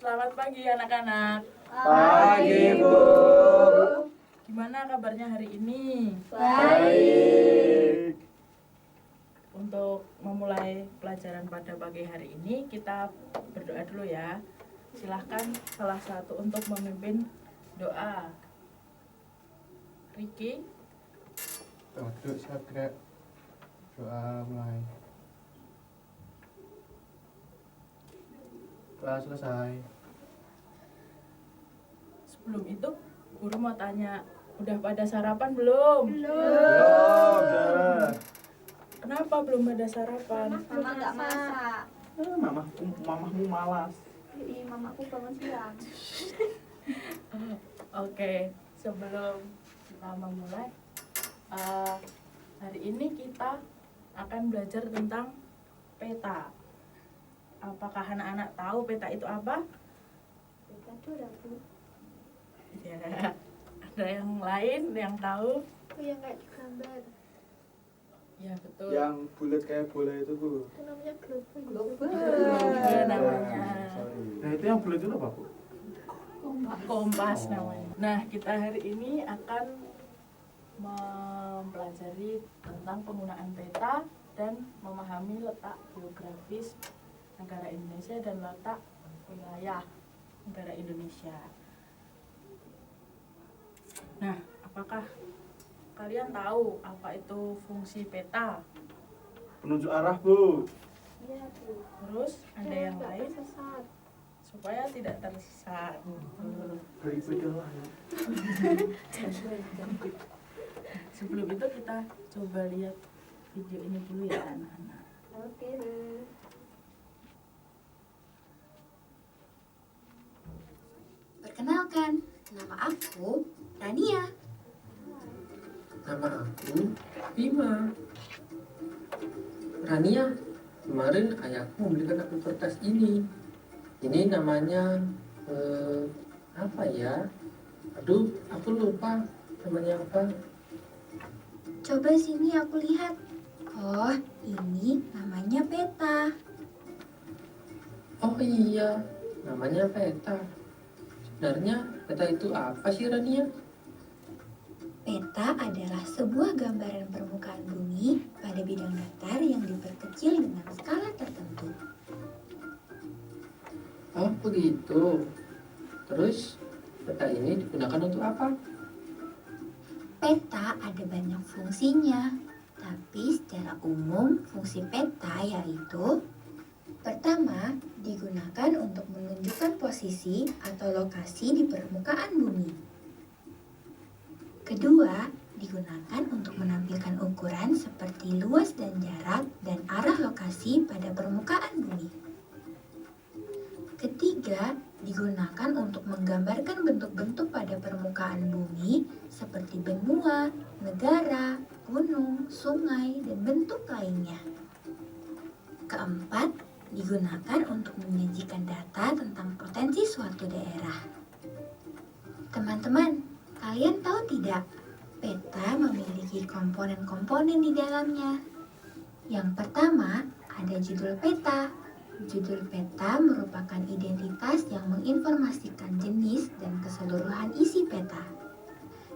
Selamat pagi anak-anak. Pagi, Bu. Gimana kabarnya hari ini? Baik. Untuk memulai pelajaran pada pagi hari ini, kita berdoa dulu ya. Silahkan salah satu untuk memimpin doa. Riki, Duduk siap gerak. Doa mulai. Doa selesai. sebelum itu guru mau tanya, udah pada sarapan belum? Belum. Kenapa belum pada sarapan? Mama nggak masak. Mamahmu malas. Jadi mamaku bangun siang. Oke, sebelum kita memulai, hari ini kita akan belajar tentang peta. Apakah anak-anak tahu peta itu apa? Aduh, ragu. Ya, ada yang lain yang tahu? Itu yang kayak di gambar. Ya betul. Yang bulat kayak bola itu, Bu. Itu namanya global. Globe Iya, namanya. Nah, itu yang bulat itu apa, Bu? Kompas namanya. Nah, kita hari ini akan mempelajari tentang penggunaan peta dan memahami letak geografis negara Indonesia dan letak wilayah negara Indonesia. Nah, apakah kalian tahu apa itu fungsi peta? Penunjuk arah, Bu. Iya, Bu. Terus ada yang nggak lain tersesat. supaya tidak tersesat. Berikutnya lah ya. Sebelum itu kita coba lihat video ini dulu ya anak-anak. Oke, Bu. Perkenalkan, nama aku Rania. Nama aku Bima. Rania, kemarin ayahku membelikan aku kertas ini. Ini namanya apa ya? Aduh, aku lupa namanya apa. Coba sini aku lihat. Oh, ini namanya peta. Oh iya, namanya peta. Sebenarnya peta itu apa sih, Rania? Peta adalah sebuah gambaran permukaan bumi pada bidang datar yang diperkecil dengan skala tertentu. Oh begitu. Terus peta ini digunakan untuk apa? Peta ada banyak fungsinya, tapi secara umum fungsi peta yaitu: pertama, digunakan untuk menunjukkan posisi atau lokasi di permukaan bumi. Kedua, digunakan untuk menampilkan ukuran seperti luas dan jarak dan arah lokasi pada permukaan bumi. Ketiga, digunakan untuk menggambarkan bentuk-bentuk pada permukaan bumi seperti benua, negara, gunung, sungai, dan bentuk lainnya. Keempat, digunakan untuk menyajikan data tentang potensi suatu daerah. Teman-teman, kalian tahu tidak, peta memiliki komponen-komponen di dalamnya. Yang pertama, ada judul peta. Judul peta merupakan identitas yang menginformasikan jenis dan keseluruhan isi peta.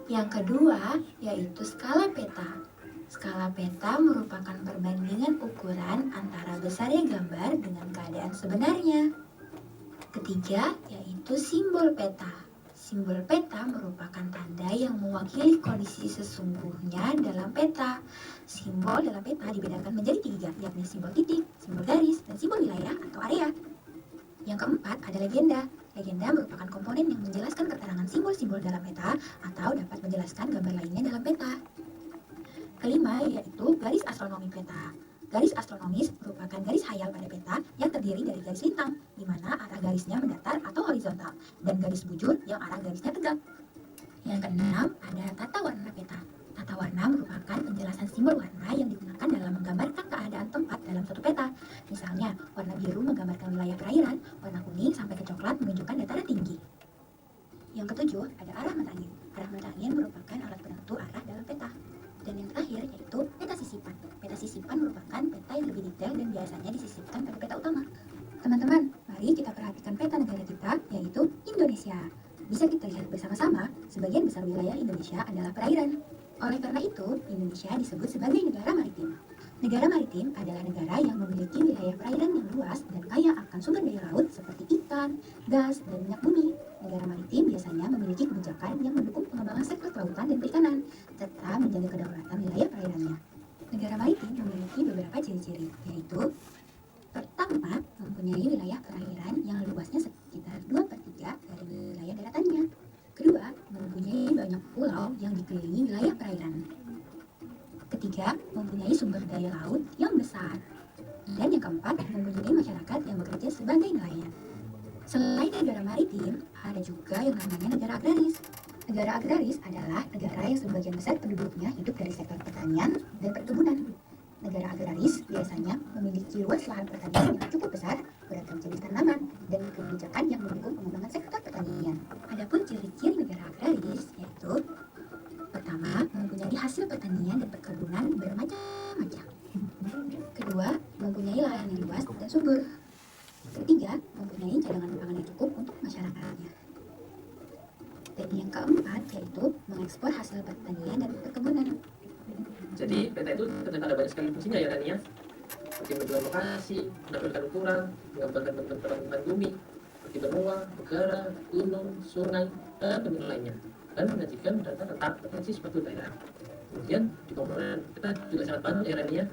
Yang kedua, yaitu skala peta. Skala peta merupakan perbandingan ukuran antara besarnya gambar dengan keadaan sebenarnya. Ketiga, yaitu simbol peta. Simbol peta merupakan tanda yang mewakili kondisi sesungguhnya dalam peta. Simbol dalam peta dibedakan menjadi 3, yakni simbol titik, simbol garis, dan simbol wilayah atau area. Yang keempat, ada legenda. Legenda merupakan komponen yang menjelaskan keterangan simbol-simbol dalam peta atau dapat menjelaskan gambar lainnya dalam peta. Kelima, yaitu garis astronomi peta. Garis astronomis merupakan garis hayal pada peta yang terdiri dari garis lintang, di mana arah garisnya mendatar atau horizontal, dan garis bujur yang arah garisnya tegak. Yang keenam, ada tata warna peta. Tata warna merupakan penjelasan simbol warna yang digunakan dalam menggambarkan keadaan tempat dalam suatu peta. Misalnya, warna biru menggambarkan wilayah perairan, warna kuning sampai ke coklat menunjukkan dataran tinggi. Yang ketujuh, ada arah mata angin. Arah mata angin merupakan alat penentu arah dalam peta. Dan yang terakhir yaitu peta sisipan. Peta sisipan merupakan peta yang lebih detail dan biasanya disisipkan pada peta utama. Teman-teman, mari kita perhatikan peta negara kita Indonesia. Bisa kita lihat bersama-sama, sebagian besar wilayah Indonesia adalah perairan. Oleh karena itu, Indonesia disebut sebagai negara maritim. Negara maritim adalah negara yang memiliki wilayah perairan yang luas dan kaya akan sumber daya laut seperti ikan, gas, dan minyak bumi. Negara maritim biasanya memiliki kebijakan yang mendukung pengembangan sektor kelautan dan perikanan, serta menjaga kedaulatan wilayah perairannya. Negara maritim memiliki beberapa ciri-ciri, yaitu pertama, mempunyai wilayah perairan yang luasnya sekitar 2/3 dari wilayah daratannya. Kedua, mempunyai banyak pulau yang dikelilingi wilayah perairan. Ketiga, mempunyai sumber daya laut yang besar. Dan yang keempat, mempunyai masyarakat yang bekerja sebagai nelayan. Selain negara maritim, ada juga yang namanya negara agraris. Negara agraris adalah negara yang sebagian besar penduduknya hidup dari sektor pertanian dan perkebunan. Negara agraris biasanya memiliki luas lahan pertanian yang cukup besar, beragam jenis tanaman, dan kebijakan yang mendukung pengembangan sektor pertanian. Adapun ciri-ciri negara agraris yaitu pertama, mempunyai hasil pertanian dan perkebunan bermacam-macam. Kedua, mempunyai lahan yang luas dan subur. Ketiga, mempunyai cadangan pangan yang cukup untuk masyarakatnya. Dan yang keempat yaitu mengekspor hasil pertanian dan perkebunan. Jadi peta itu ternyata ada banyak sekali fungsinya ya Rania. Seperti menjual lokasi, menampilkan ukuran, menggambarkan bentuk permukaan bumi, seperti benua, negara, gunung, sungai, dan bentuk lainnya, dan menyajikan data tentang potensi suatu daerah. Kemudian di komponen kita juga sangat banyak ya Rania,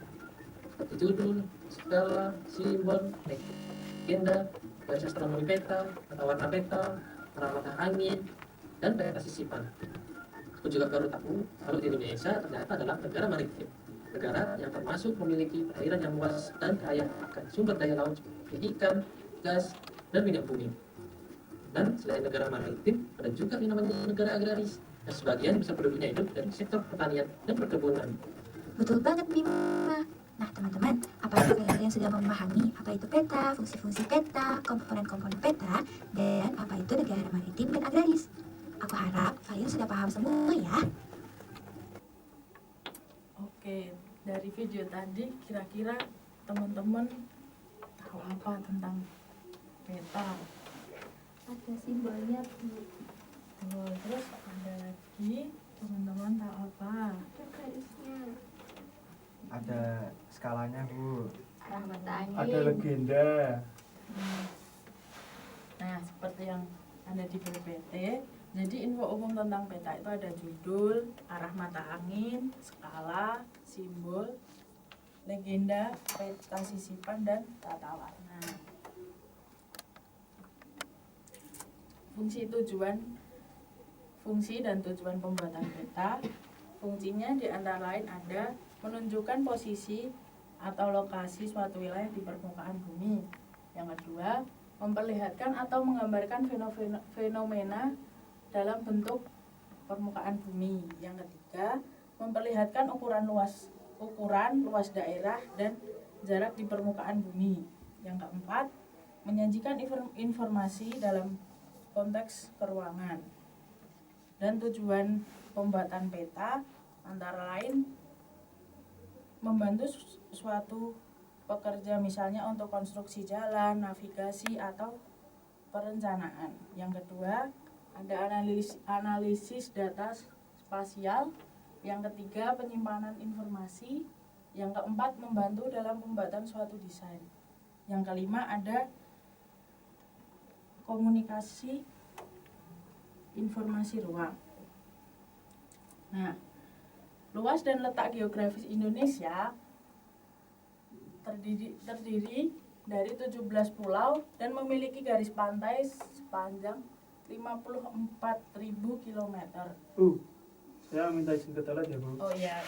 seperti judul, skala, simbol, legenda, garis astronomi peta, peta warna peta, perawatan angin, dan peta sisipan. Aku juga baru tahu kalau di Indonesia ternyata adalah negara maritim, negara yang termasuk memiliki perairan yang luas dan kaya akan sumber daya laut seperti ikan, gas, dan minyak bumi. Dan selain negara maritim, ada juga yang namanya negara agraris, dan sebagian besar penduduknya hidup dari sektor pertanian dan perkebunan. Betul banget, Bima. Nah, teman-teman, apakah kalian sudah memahami apa itu peta, fungsi-fungsi peta, komponen-komponen peta, dan apa itu negara maritim dan agraris? Aku harap kalian sudah paham semua ya. Oke, dari video tadi kira-kira teman-teman tahu apa tentang peta? Ada simbolnya, Bu. Oh, terus ada lagi teman-teman tahu apa? Ada garisnya. Ada skalanya, Bu. Mata Ada angin. legenda. Nah, seperti yang ada di PPT, jadi info umum tentang peta itu ada judul, arah mata angin, skala, simbol, legenda, peta sisipan, dan tata warna. Fungsi dan tujuan pembuatan peta. Fungsinya di antara lain ada menunjukkan posisi atau lokasi suatu wilayah di permukaan bumi. Yang kedua, memperlihatkan atau menggambarkan fenomena dalam bentuk permukaan bumi. Yang ketiga, memperlihatkan ukuran luas daerah dan jarak di permukaan bumi. Yang keempat, menyajikan informasi dalam konteks keruangan. Dan tujuan pembuatan peta antara lain membantu suatu pekerja, misalnya untuk konstruksi jalan, navigasi, atau perencanaan. Yang kedua, ada analisis data spasial. Yang ketiga, penyimpanan informasi. Yang keempat, membantu dalam pembuatan suatu desain. Yang kelima, ada komunikasi informasi ruang. Nah, luas dan letak geografis Indonesia terdiri dari 17 pulau dan memiliki garis pantai sepanjang 54.000 km. Saya minta izin ke toilet ya, Bu. Oh iya.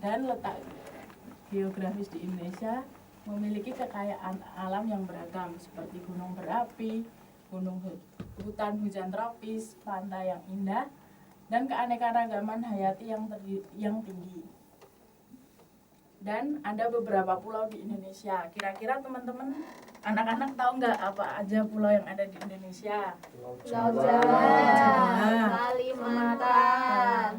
Dan letak geografis di Indonesia memiliki kekayaan alam yang beragam seperti gunung berapi, hutan hujan tropis, pantai yang indah, dan keanekaragaman hayati yang tinggi. Dan ada beberapa pulau di Indonesia. Kira-kira teman-teman anak-anak tahu nggak apa aja pulau yang ada di Indonesia? Pulau Jawa, Kalimantan,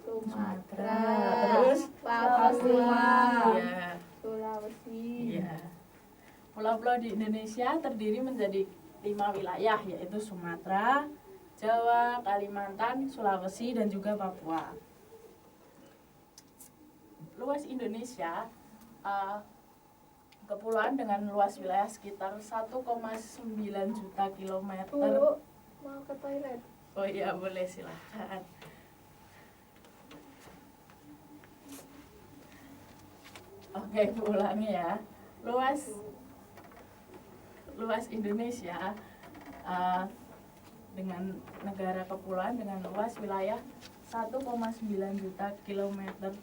Sumatera, Sumatera, terus Papua, ya, Sulawesi. Iya. Pulau-pulau di Indonesia terdiri menjadi 5 wilayah, yaitu Sumatera, Jawa, Kalimantan, Sulawesi, dan juga Papua. Luas Indonesia, kepulauan dengan luas wilayah sekitar 1,9 juta kilometer. Bu, mau ke toilet. Oh iya, boleh, silahkan. Oke, ulangi ya. Luas Indonesia dengan negara kepulauan dengan luas wilayah 1,9 juta kilometer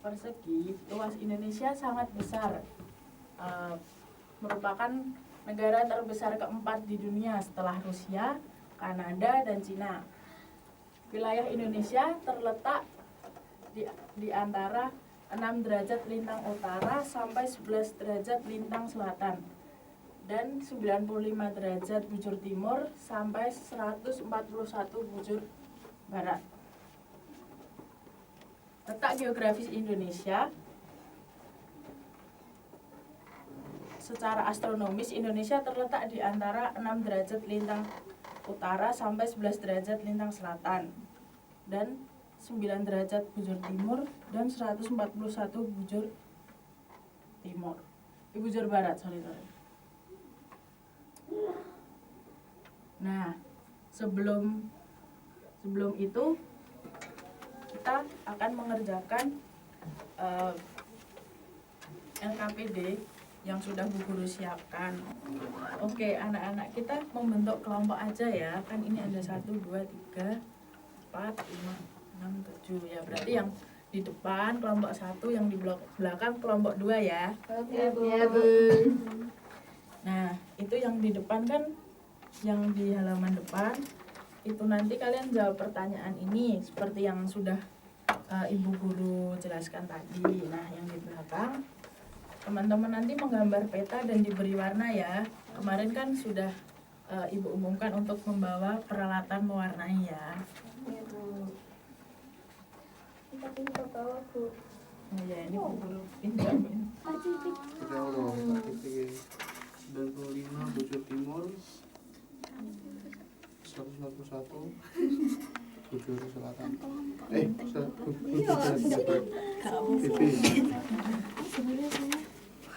persegi. Luas Indonesia sangat besar, merupakan negara terbesar keempat di dunia setelah Rusia, Kanada, dan Cina. Wilayah Indonesia terletak di antara 6 derajat lintang utara sampai 11 derajat lintang selatan dan 95 derajat bujur timur sampai 141 bujur barat. Letak geografis Indonesia. Secara astronomis, Indonesia terletak di antara 6 derajat lintang utara sampai 11 derajat lintang selatan dan 9 derajat bujur timur dan 141 bujur timur. Bujur barat, sorry. Nah, sebelum itu kita akan mengerjakan LKPD yang sudah Bu Guru siapkan. Oke, anak-anak kita membentuk kelompok aja ya. Kan ini ada 1, 2, 3, 4, 5, 6, 7 ya. Berarti yang di depan kelompok 1, yang di belakang kelompok 2 ya. Oke, Bu. Ya, Bu. Nah, itu yang di depan kan, yang di halaman depan itu nanti kalian jawab pertanyaan ini seperti yang sudah Ibu Guru jelaskan tadi. Nah, yang di belakang teman-teman nanti menggambar peta dan diberi warna ya. Kemarin kan sudah Ibu umumkan untuk membawa peralatan mewarnai ya. Iya, Bu. Kita pintar bawa, Bu. Oh ya, ini Bu Guru pinjamin. Sudah Allah, titik 95 bujur timur 141 bujur selatan. Bujur selatan.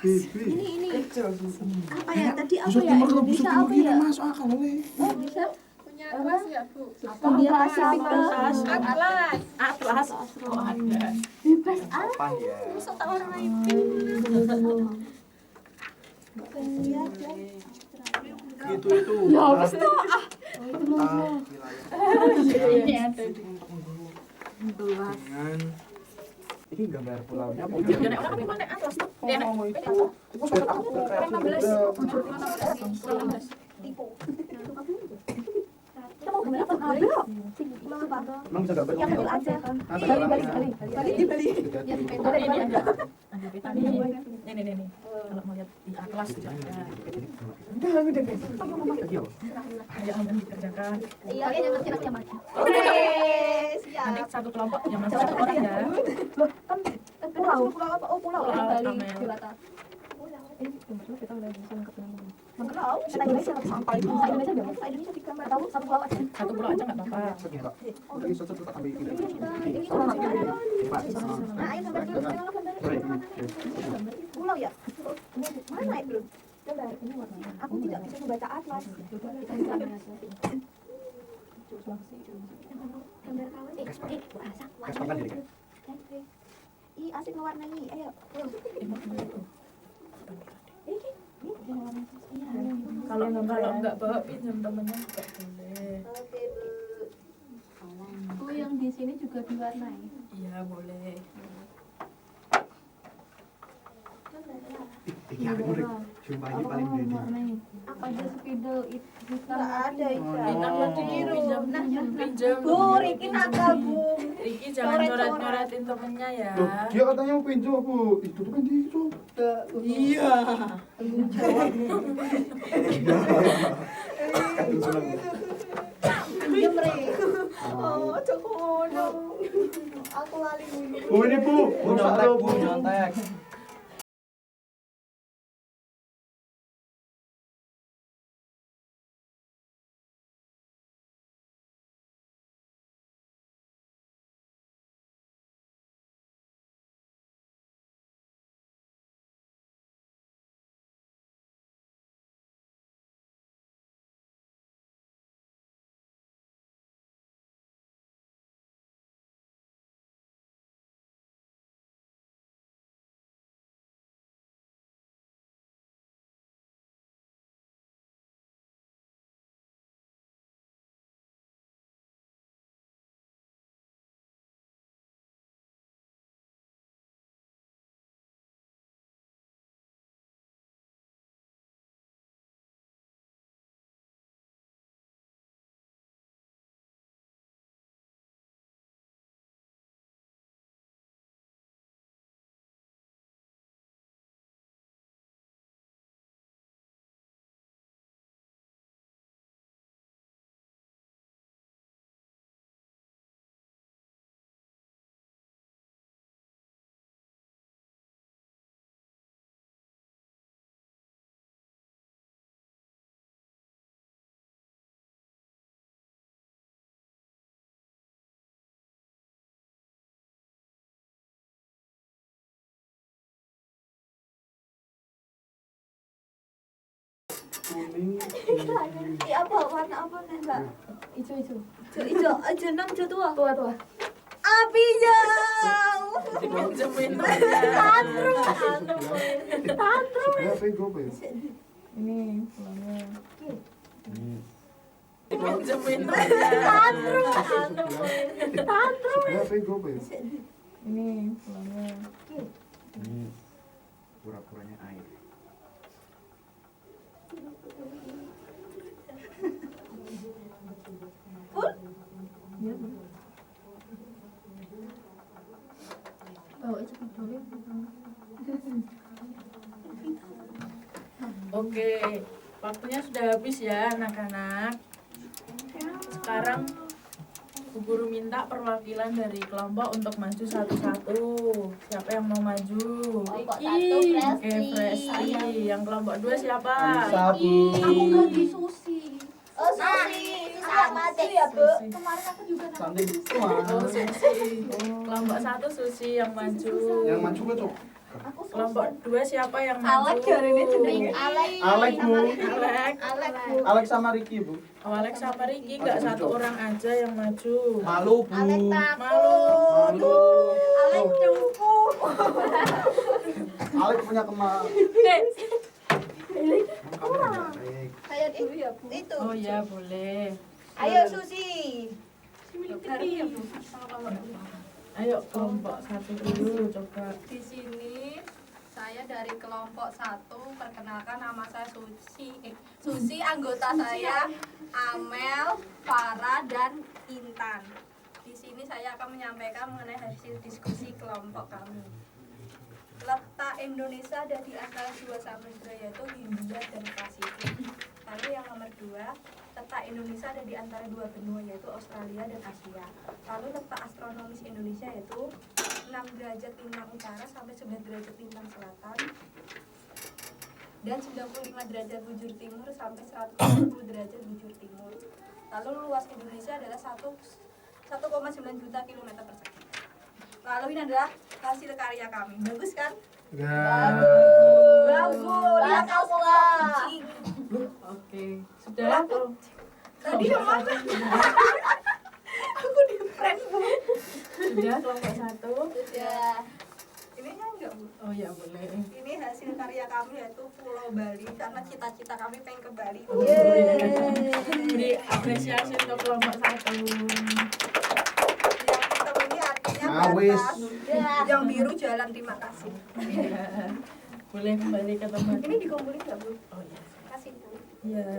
Ini apa ya tadi, apa ya, Indonesia apa ya? Masuk akal oleh. Bisa Punya kelas ya, Bu? India Pasifik Atlas. Atlas. Atlas. Oh, ada. bebas Apa ya? Masa tak warna itu? lihat ya. Itu. Ya wis to. Ini ada di Dengan Ini gambar pulaunya apa? Jangan orang tapi mana atlas tuh? Ya, nah, itu sudah aku Kita mau gambar apa? Ayo. Mau apa? Emang bisa gambar? Yang kecil aja. Ini ada peta nih. Nih. Kalau mau lihat di atlas juga ada. Ayo aman dikerjakan. Iya, yang kecil aja maju. Nanti satu kelompok yang masuk satu orang ya. Pulau apa? Oh, pulau Pulau Bali Kamel. di Batam. Kita udah bisa nangkep Pulau, kita Indonesia sampai Indonesia berapa? Indonesia 3 tahu satu pulau aja. Satu pulau aja nggak apa-apa. Begini Pak. Ini satu tak ambil ini. Ini pulau apa? Nah, ayo gambar dulu. Pulau ya? Mana itu? Gambar. Aku tidak bisa membaca atlas. Gambar kawan. Kaspakan diri kan? Ih, asik mewarnai. Ayo. Kalau nggak bawa pinjam temennya nggak boleh. Oke, Bu. Oh, yang di sini juga diwarnai. Iya boleh. Ini aku murid. Sumpah ini paling gede. Apa aja spidol hitam? Enggak ada Kita ikan. berarti pinjam. Bu, Riki nakal, Bu. Riki jangan coret-coretin temennya ya. Loh, dia katanya mau pinjam aku. Itu tuh kan itu. Iya. Kadung seneng. Diam, Ri. Oh, Jokono. Aku lali dulu. Bu ini Bu. Bu nyontek. kuning. Apa warna apa nih Mbak? Ijo. Ijo nang ijo tua. Tua. Api jauh. Pinjemin Sebelah apa yang gope? Ini pulangnya. Pinjemin Sebelah apa yang gope? Ini pulangnya. Ini pura-puranya air. Iya, Bu. Bawa aja ke dulu. Oke, waktunya sudah habis ya anak-anak. Sekarang Bu Guru minta perwakilan dari kelompok untuk maju satu-satu. Siapa yang mau maju? Kelompok satu, Oke, Presti. Yang kelompok 2 siapa? Sabu. Aku nggak di Susi. Oh, Susi. Sama aja ya, Bu. Susi. Kemarin aku juga Santai Oh, tuh. Susi. Kelompok 1 Susi yang maju. Yang maju ke cok. Aku Kelompok 2 siapa yang maju? Alek jarine jenenge. Alek. Alek bu. Alek. Alek, Bu. Alek sama Ricky bu. Oh, Alek sama Ricky nggak satu orang aja yang maju. Malu bu. Alek Malu. Malu. Alek cupu. Alek punya kemal. Alek. Saya dulu ya, Bu. Itu. Oh ya boleh. Ayo Susi. Ayo kelompok 1 dulu coba. di sini. Saya dari kelompok 1. Perkenalkan, nama saya Susi. Susi, anggota saya Amel, Farah, dan Intan. Di sini saya akan menyampaikan mengenai hasil diskusi kelompok kami. Letak Indonesia ada di antara 2 samudra, yaitu Hindia dan Pasifik. Lalu yang nomor 2, letak Indonesia ada di antara 2 benua, yaitu Australia dan Asia. Lalu letak astronomis Indonesia yaitu 6 derajat lintang utara sampai 11 derajat lintang selatan, dan 95 derajat bujur timur sampai 140 derajat bujur timur. Lalu luas Indonesia adalah 1,9 juta kilometer persegi. Lalu ini adalah hasil karya kami. Bagus kan? Bagus. Lihat aku kucing. Oke. Sudah. Tadi yang mana? Aku di prank, Bu. Sudah kelompok 1. Sudah. Ini kan enggak, Bu? Oh ya boleh. Ini hasil karya kami yaitu Pulau Bali, karena cita-cita kami pengen ke Bali. Beri apresiasi untuk kelompok 1. Yang hitam ini artinya Awis. batas. Yang biru jalan, terima kasih. Ya. Boleh kembali ke tempat. Ini dikumpulin nggak, Bu? Oh ya. Kasih, Bu. Ya.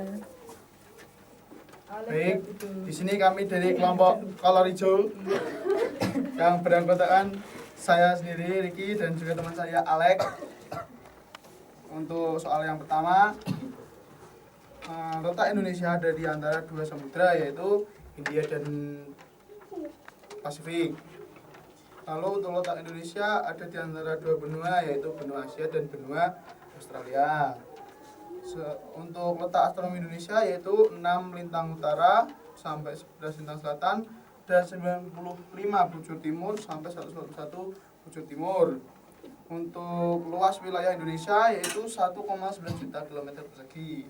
Baik, di sini kami dari kelompok kolor hijau yang beranggotakan saya sendiri, Ricky, dan juga teman saya, Alek. Untuk soal yang pertama, letak Indonesia ada di antara 2 samudra, yaitu Hindia dan Pasifik. Lalu untuk letak Indonesia ada di antara 2 benua, yaitu benua Asia dan benua Australia. Untuk letak astronomi Indonesia yaitu 6 lintang utara sampai 11 lintang selatan dan 95 bujur timur sampai 141 bujur timur. Untuk luas wilayah Indonesia yaitu 1,9 juta kilometer persegi.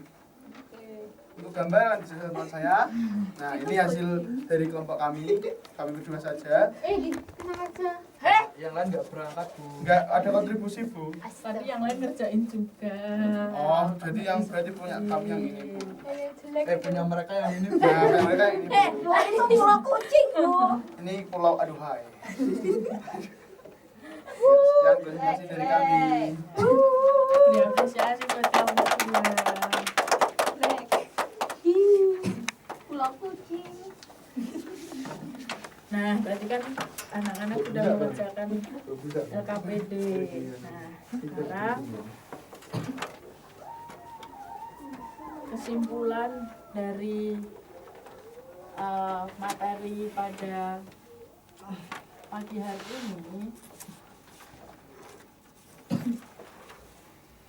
Untuk gambar nanti teman saya. Nah, ini hasil dari kelompok kami berdua saja. Tenang aja. Yang lain nggak berangkat bu. Enggak ada kontribusi, Bu. Tadi yang lain ngerjain juga. Oh, jadi yang berarti punya kami yang ini, Bu. Punya mereka yang ini. Nah, mereka yang ini, Bu. Itu pulau kucing, Bu. Ini Pulau Aduhai. Sekian presentasi dari kami. Beri apresiasi buat kelompok 2. Pulau kucing. Nah, berarti kan anak-anak sudah mengerjakan LKPD. Nah, sekarang kesimpulan dari materi pada pagi hari ini.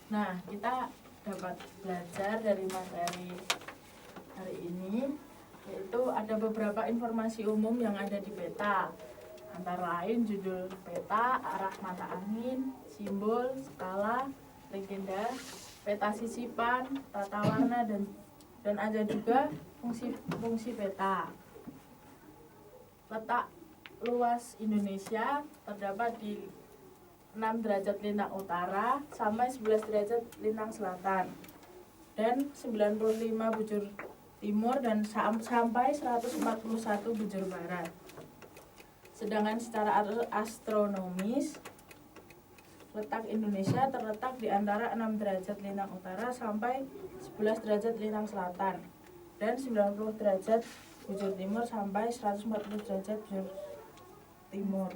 Nah, kita dapat belajar dari materi hari ini, yaitu ada beberapa informasi umum yang ada di peta, antara lain judul peta, arah mata angin, simbol, skala, legenda, peta sisipan, tata warna, dan ada juga fungsi peta. Letak luas Indonesia terdapat di 6 derajat lintang utara sampai 11 derajat lintang selatan dan 95 bujur timur dan sampai 141 bujur barat. Sedangkan secara astronomis, letak Indonesia terletak di antara 6 derajat lintang utara sampai 11 derajat lintang selatan dan 90 derajat bujur timur sampai 140 derajat bujur timur.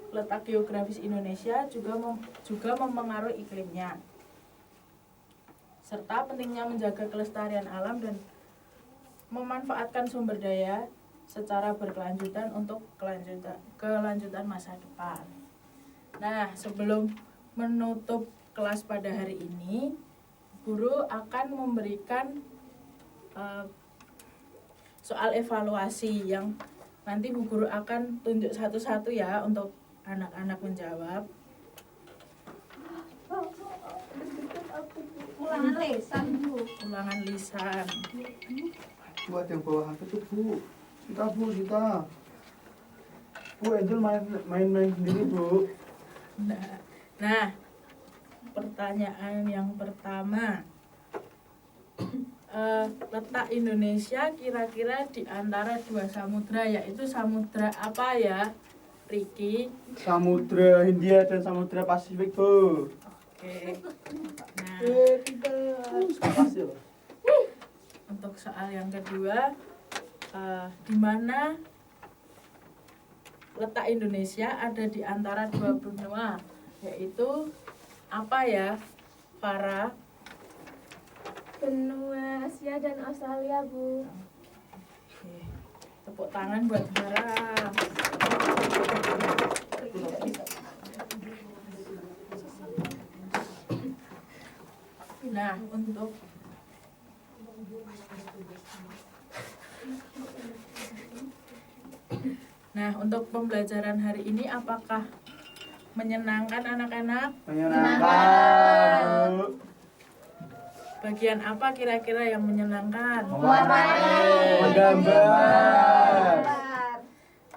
Letak geografis Indonesia juga mempengaruhi iklimnya, serta pentingnya menjaga kelestarian alam dan memanfaatkan sumber daya secara berkelanjutan untuk kelanjutan masa depan. Nah, sebelum menutup kelas pada hari ini, guru akan memberikan soal evaluasi yang nanti Bu Guru akan tunjuk satu-satu ya untuk anak-anak menjawab. Ulangan lisan, Bu. Ulangan lisan. Buat yang bawa HP tuh Bu. Kita. Bu, Angel main sendiri Bu. Nah, pertanyaan yang pertama. Letak Indonesia kira-kira di antara 2 samudra, yaitu samudra apa ya, Riki? Samudra Hindia dan Samudra Pasifik Bu. Oke. Nah, untuk soal yang kedua, di mana letak Indonesia ada di antara 2 benua, yaitu apa ya, Farah? Benua Asia dan Australia, Bu. Oke. Tepuk tangan buat Farah. Nah, untuk pembelajaran hari ini apakah menyenangkan anak-anak? Menyenangkan Bu. Bagian apa kira-kira yang menyenangkan? Menggambar.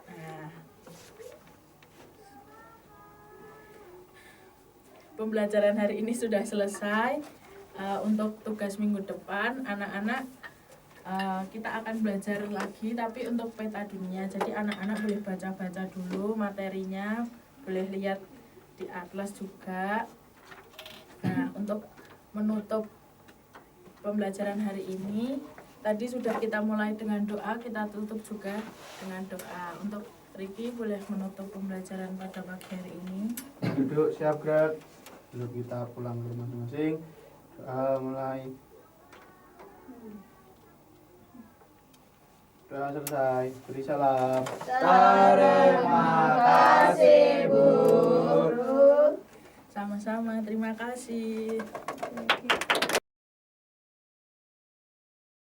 Nah, pembelajaran hari ini sudah selesai. Untuk tugas minggu depan, anak-anak kita akan belajar lagi, tapi untuk peta dunia. Jadi anak-anak boleh baca-baca dulu materinya, boleh lihat di atlas juga. Nah, untuk menutup pembelajaran hari ini, tadi sudah kita mulai dengan doa, kita tutup juga dengan doa. Untuk Riki boleh menutup pembelajaran pada pagi hari ini. Duduk siap gerak. Dulu kita pulang ke rumah masing-masing. Doa mulai. Doa selesai. Beri salam. Terima kasih, Bu. Sama-sama, terima kasih.